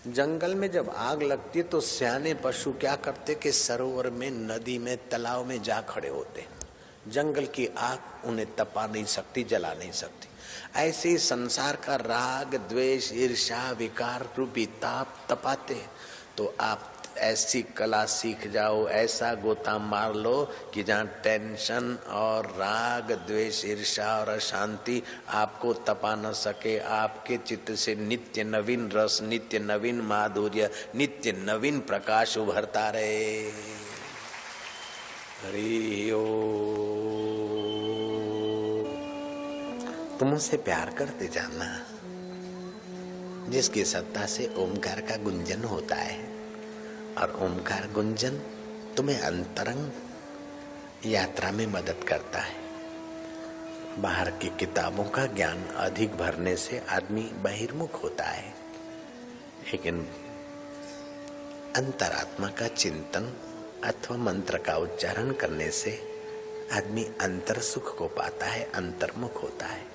जंगल में जब आग लगती है तो सियाने पशु क्या करते कि सरोवर में, नदी में, तालाब में जा खड़े होते। जंगल की आग उन्हें तपा नहीं सकती, जला नहीं सकती। ऐसे ही संसार का राग, द्वेष, ईर्ष्या, विकार रूपी ताप तपाते। तो आप ऐसी कला सीख जाओ, ऐसा गोता मार लो कि जहाँ टेंशन और राग, द्वेष, ईर्ष्या और अशांति आपको तपा न सके। आपके चित्त से नित्य नवीन रस, नित्य नवीन माधुर्य, नित्य नवीन प्रकाश उभरता रहे। हरि ओम। तुम उसे प्यार करते जाना जिसकी सत्ता से ओमकार का गुंजन होता है, और ओमकार गुंजन तुम्हें अंतरंग यात्रा में मदद करता है। बाहर की किताबों का ज्ञान अधिक भरने से आदमी बहिर्मुख होता है, लेकिन अंतरात्मा का चिंतन अथवा मंत्र का उच्चारण करने से आदमी अंतर सुख को पाता है, अंतर्मुख होता है।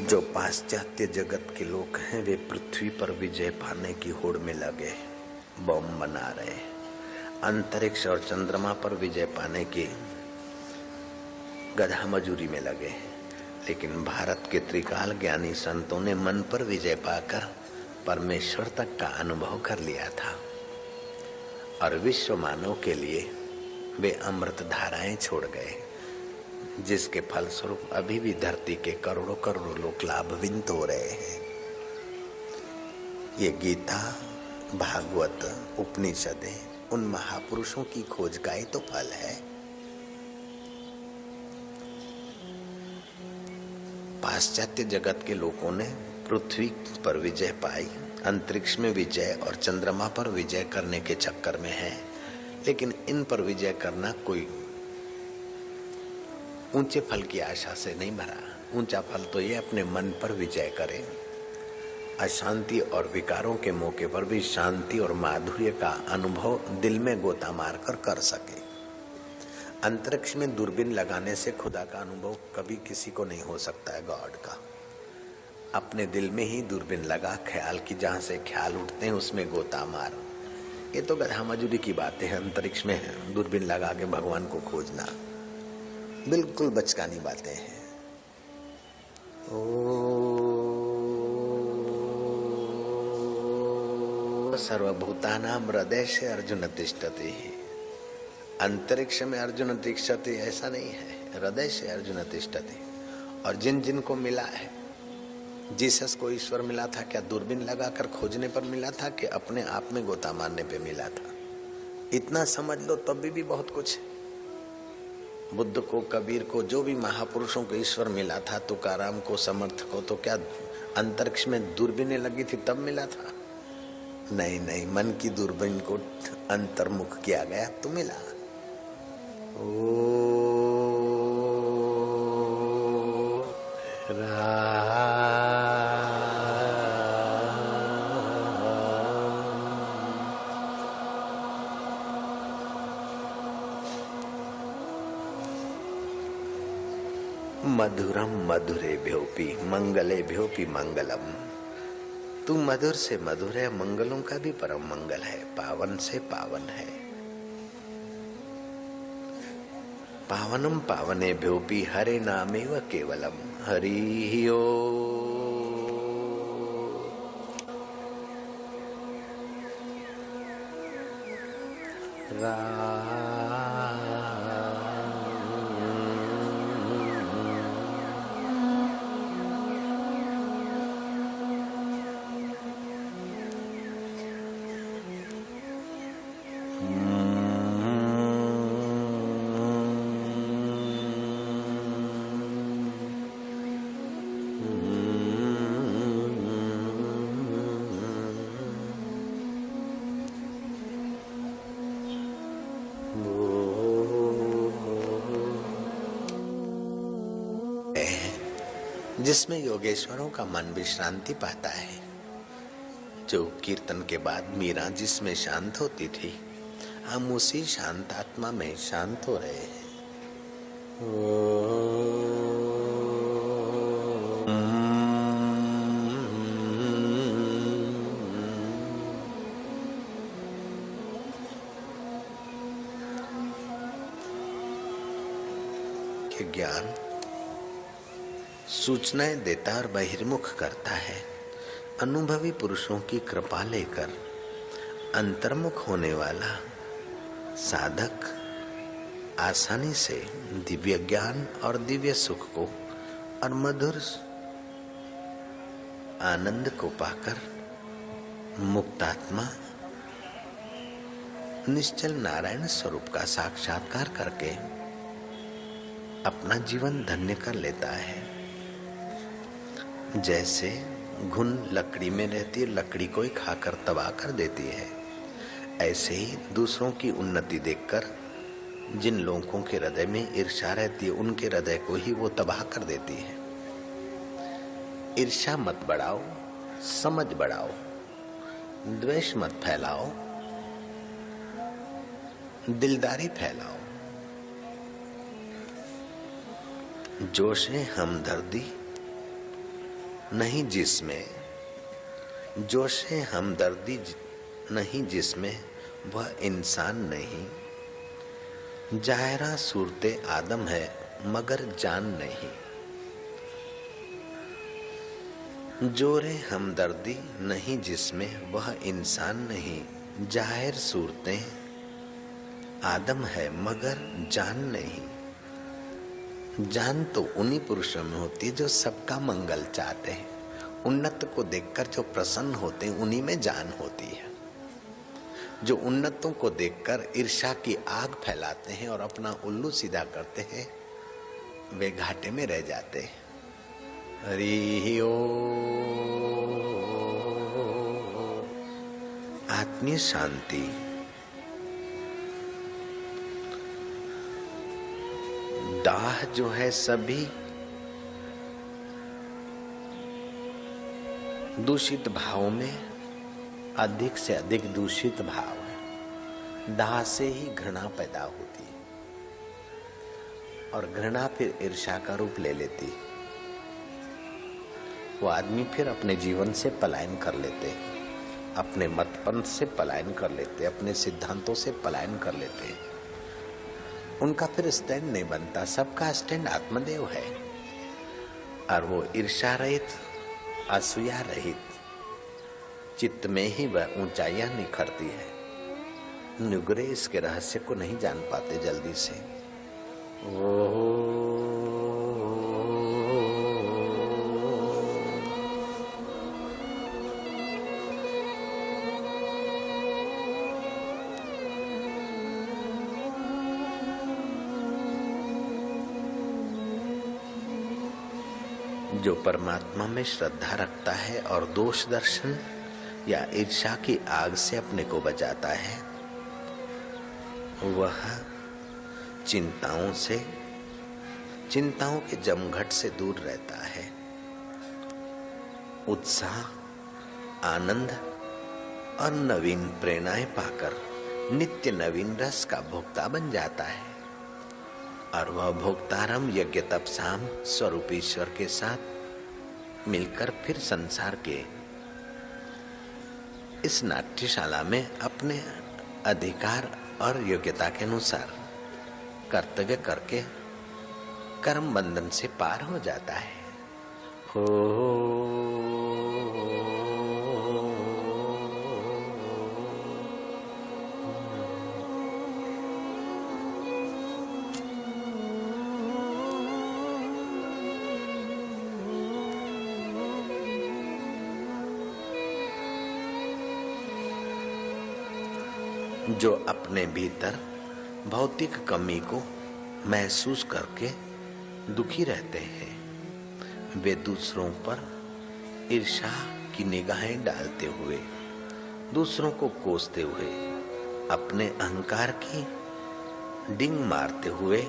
जो पाश्चात्य जगत के लोग हैं वे पृथ्वी पर विजय पाने की होड़ में लगे, बम बना रहे। अंतरिक्ष और चंद्रमा पर विजय पाने की गधा मजूरी में लगे। लेकिन भारत के त्रिकाल ज्ञानी संतों ने मन पर विजय पाकर परमेश्वर तक का अनुभव कर लिया था, और विश्व मानव के लिए वे अमृत धाराएं छोड़ गए, जिसके फलस्वरूप अभी भी धरती के करोड़ों करोड़ों लोग लाभान्वित हो रहे हैं। ये गीता, भागवत, उपनिषदें उन महापुरुषों की खोज का ही तो फल है। पाश्चात्य जगत के लोगों ने पृथ्वी पर विजय पाई, अंतरिक्ष में विजय और चंद्रमा पर विजय करने के चक्कर में है। लेकिन इन पर विजय करना कोई ऊंचे फल की आशा से नहीं भरा। ऊंचा फल तो ये अपने मन पर विजय करे, अशांति और विकारों के मौके पर भी शांति और माधुर्य का अनुभव दिल में गोता मारकर कर सके। अंतरिक्ष में दूरबीन लगाने से खुदा का अनुभव कभी किसी को नहीं हो सकता है। गॉड का अपने दिल में ही दूरबीन लगा, ख्याल की जहां से ख्याल उठते हैं उसमें गोता मार। ये तो गधा मजूरी की बातें हैं। अंतरिक्ष में दूरबीन लगा के भगवान को खोजना बिल्कुल बचकानी बातें हैं। सर्वभूतानां हृदय से अर्जुन तिष्ठति। अंतरिक्ष में अर्जुन तिष्ठति ऐसा नहीं है, हृदय से अर्जुन तिष्ठति। और जिन जिन को मिला है, जीसस को ईश्वर मिला था, क्या दूरबीन लगाकर खोजने पर मिला था कि अपने आप में गोता मारने पे मिला था? इतना समझ लो तब भी बहुत कुछ है। बुद्ध को, कबीर को, जो भी महापुरुषों को ईश्वर मिला था, तुकाराम को, समर्थ को, तो क्या अंतरिक्ष में दूरबीनें लगी थी तब मिला था? नहीं नहीं, मन की दूरबीन को अंतर्मुख किया गया तो मिला। ओ मधुरम मधुरे भ्योपी मंगले भ्योपी मंगलम। तू मधुर से मधुर है, मंगलों का भी परम मंगल है, पावन से पावन है। पावनम पावने भ्योपी हरे नामेव केवलम। हरि ओम। जिसमें योगेश्वरों का मन विश्रांति पाता है। जो कीर्तन के बाद मीरा जिसमें शांत होती थी, हम उसी शांत आत्मा में शांत हो रहे हैं। के ज्ञान सूचनाएं देता और बहिर्मुख करता है। अनुभवी पुरुषों की कृपा लेकर अंतर्मुख होने वाला साधक आसानी से दिव्य ज्ञान और दिव्य सुख को और मधुर आनंद को पाकर मुक्तात्मा निश्चल नारायण स्वरूप का साक्षात्कार करके अपना जीवन धन्य कर लेता है। जैसे घुन लकड़ी में रहती है, लकड़ी को ही खाकर तबाह कर देती है, ऐसे ही दूसरों की उन्नति देखकर जिन लोगों के हृदय में ईर्ष्या रहती है, उनके हृदय को ही वो तबाह कर देती है। ईर्ष्या मत बढ़ाओ, समझ बढ़ाओ, द्वेष मत फैलाओ, दिलदारी फैलाओ। जोशे हमदर्दी नहीं जिसमें, जोशे हमदर्दी नहीं जिसमें वह इंसान नहीं। जायरा सूरते आदम है मगर जान नहीं। जोरे हमदर्दी नहीं जिसमें वह इंसान नहीं। जाहिर सूरतें आदम है मगर जान नहीं। जान तो उन्हीं पुरुषों में होती है जो सबका मंगल चाहते हैं। उन्नत को देखकर जो प्रसन्न होते हैं उन्हीं में जान होती है। जो उन्नतों को देखकर ईर्ष्या की आग फैलाते हैं और अपना उल्लू सीधा करते हैं, वे घाटे में रह जाते हैं। हरि ओम। आत्मीय शांति दाह जो है सभी दूषित भावों में अधिक से अधिक दूषित भाव है। दाह से ही घृणा पैदा होती है और घृणा फिर ईर्ष्या का रूप ले लेती है। वो आदमी फिर अपने जीवन से पलायन कर लेते, अपने मतपंथ से पलायन कर लेते, अपने सिद्धांतों से पलायन कर लेते। उनका फिर स्टैंड नहीं बनता। सबका स्टैंड आत्मदेव है और वो ईर्ष्या रहित, असूया रहित चित्त में ही वह ऊंचाइयां निखरती है। नुगरे इसके रहस्य को नहीं जान पाते जल्दी से। जो परमात्मा में श्रद्धा रखता है और दोष दर्शन या ईर्ष्या की आग से अपने को बचाता है, वह चिंताओं के जमघट से दूर रहता है। उत्साह, आनंद और नवीन प्रेरणाएं पाकर नित्य नवीन रस का भोक्ता बन जाता है और वह भोक्तारम यज्ञ तपसाम स्वरूप ईश्वर के साथ मिलकर फिर संसार के इस नाट्यशाला में अपने अधिकार और योग्यता के अनुसार कर्तव्य करके कर्म बंधन से पार हो जाता है। जो अपने भीतर भौतिक कमी को महसूस करके दुखी रहते हैं, वे दूसरों पर ईर्ष्या की निगाहें डालते हुए, दूसरों को कोसते हुए, अपने अहंकार की डिंग मारते हुए,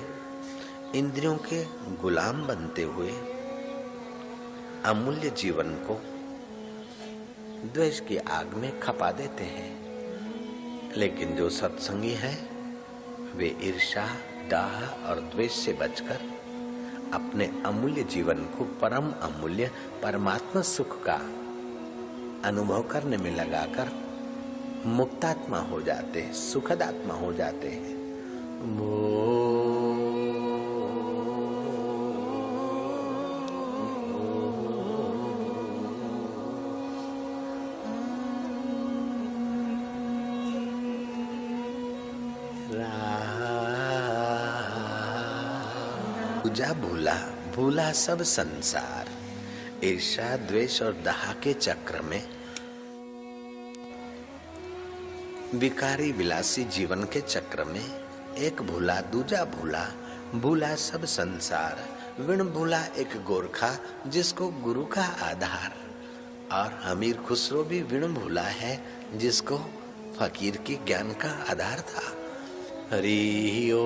इंद्रियों के गुलाम बनते हुए अमूल्य जीवन को द्वेष की आग में खपा देते हैं। लेकिन जो सत्संगी हैं वे ईर्ष्या, दाह और द्वेष से बचकर अपने अमूल्य जीवन को परम अमूल्य परमात्मा सुख का अनुभव करने में लगाकर मुक्तात्मा हो जाते हैं, सुखद आत्मा हो जाते हैं। पूजा भूला भूला सब संसार, ईर्ष्या, द्वेष और दाह के चक्र में, विकारी विलासी जीवन के चक्र में एक भूला दूजा भूला, भूला सब संसार। विण भूला एक गोरखा जिसको गुरु का आधार, और अमीर खुसरो भी विण भूला है जिसको फकीर की ज्ञान का आधार था। हरि ओ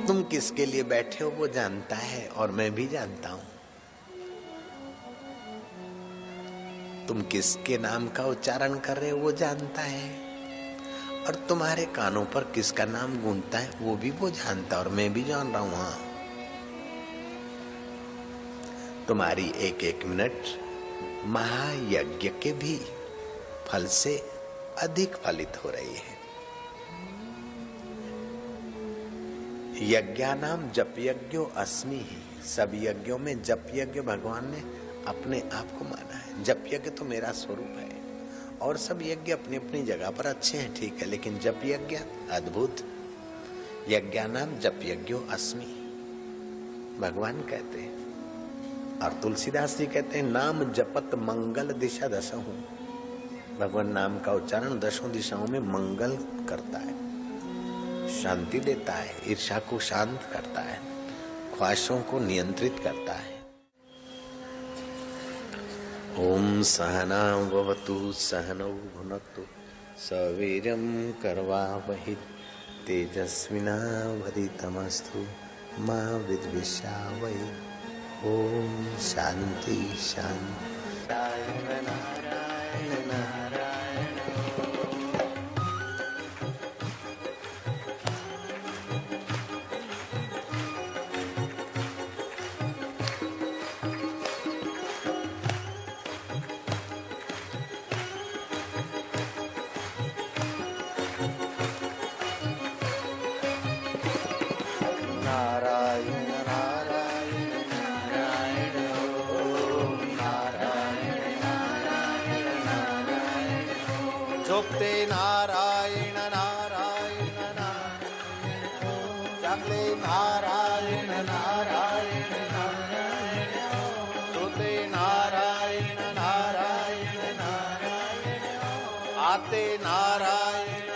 तुम किसके लिए बैठे हो वो जानता है और मैं भी जानता हूं। तुम किसके नाम का उच्चारण कर रहे हो वो जानता है, और तुम्हारे कानों पर किसका नाम गूंजता है वो भी वो जानता है और मैं भी जान रहा हूं। हाँ, तुम्हारी एक एक मिनट महायज्ञ के भी फल से अधिक फलित हो रही है। यज्ञानाम जप यज्ञो अस्मि ही, सब यज्ञों में जप यज्ञ भगवान ने अपने आप को माना है। जप यज्ञ तो मेरा स्वरूप है, और सब यज्ञ अपनी अपनी जगह पर अच्छे हैं, ठीक है, लेकिन जप यज्ञ अद्भुत। यज्ञानाम जप यज्ञो अस्मि भगवान कहते हैं, और तुलसीदास जी कहते हैं नाम जपत मंगल दिशा दशहु। भगवान नाम का उच्चारण दशों दिशाओं में मंगल करता है, शांति देता है, ईर्ष्या को शांत करता है, ख्वाहिशों को नियंत्रित करता है। ओम सहना भवतु सहनौ भुनक्तु सवीर्यं करवावहै तेजस्विनावधीतमस्तु मा विद्विषावहै। ओम शांति शांति। नारायण नारायण नारायण। नारायण नारायण नारायण ओम नारायण नारायण नारायण जोपते नारायण नारायण नारायण जागते नारायण नारायण नारायण सोते नारायण नारायण नारायण आते नारायण